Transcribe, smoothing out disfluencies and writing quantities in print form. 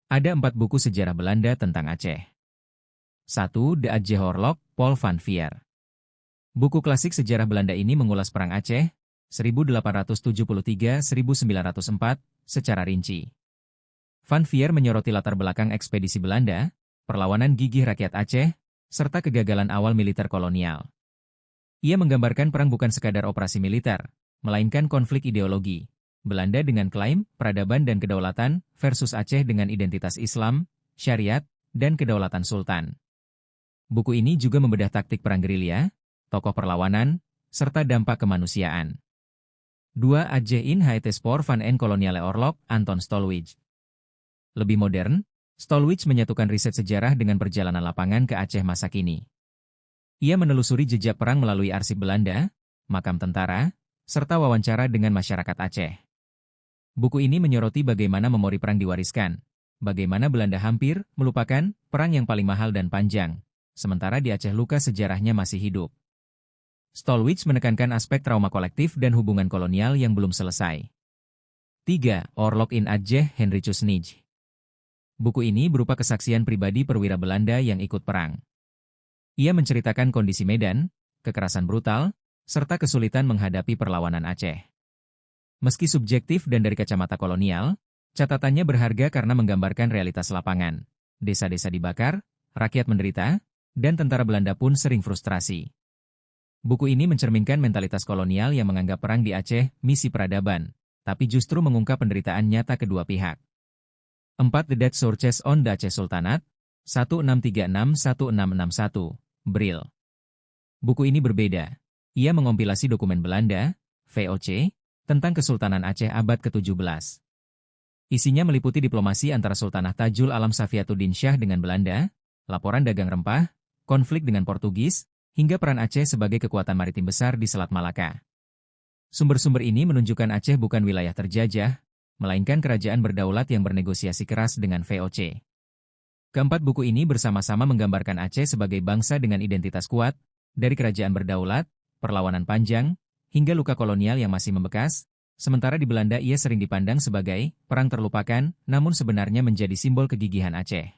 Ada 4 buku sejarah Belanda tentang Aceh. 1. De Aceh Oorlog, Paul van Veer. Buku klasik sejarah Belanda ini mengulas Perang Aceh, 1873-1904, secara rinci. Van Veer menyoroti latar belakang ekspedisi Belanda, perlawanan gigih rakyat Aceh, serta kegagalan awal militer kolonial. Ia menggambarkan perang bukan sekadar operasi militer, melainkan konflik ideologi. Belanda dengan klaim, peradaban dan kedaulatan, versus Aceh dengan identitas Islam, syariat, dan kedaulatan sultan. Buku ini juga membedah taktik perang gerilya, tokoh perlawanan, serta dampak kemanusiaan. 2. Aceh in het spoor van een koloniale oorlog, Anton Stolwijk. Lebih modern, Stolwijk menyatukan riset sejarah dengan perjalanan lapangan ke Aceh masa kini. Ia menelusuri jejak perang melalui arsip Belanda, makam tentara, serta wawancara dengan masyarakat Aceh. Buku ini menyoroti bagaimana memori perang diwariskan, bagaimana Belanda hampir melupakan perang yang paling mahal dan panjang, sementara di Aceh luka sejarahnya masih hidup. Stolwijk menekankan aspek trauma kolektif dan hubungan kolonial yang belum selesai. 3. Oorlog in Aceh, Heinricus Nij. Buku ini berupa kesaksian pribadi perwira Belanda yang ikut perang. Ia menceritakan kondisi medan, kekerasan brutal, serta kesulitan menghadapi perlawanan Aceh. Meski subjektif dan dari kacamata kolonial, catatannya berharga karena menggambarkan realitas lapangan. Desa-desa dibakar, rakyat menderita, dan tentara Belanda pun sering frustrasi. Buku ini mencerminkan mentalitas kolonial yang menganggap perang di Aceh misi peradaban, tapi justru mengungkap penderitaan nyata kedua pihak. 4. The Dutch Sources on the Aceh Sultanate, 1636-1661, Brill. Buku ini berbeda. Ia mengompilasi dokumen Belanda, VOC, tentang Kesultanan Aceh abad ke-17. Isinya meliputi diplomasi antara Sultanah Tajul Alam Safiatuddin Shah dengan Belanda, laporan dagang rempah, konflik dengan Portugis, hingga peran Aceh sebagai kekuatan maritim besar di Selat Malaka. Sumber-sumber ini menunjukkan Aceh bukan wilayah terjajah, melainkan kerajaan berdaulat yang bernegosiasi keras dengan VOC. Keempat buku ini bersama-sama menggambarkan Aceh sebagai bangsa dengan identitas kuat, dari kerajaan berdaulat, perlawanan panjang, hingga luka kolonial yang masih membekas, sementara di Belanda ia sering dipandang sebagai perang terlupakan, namun sebenarnya menjadi simbol kegigihan Aceh.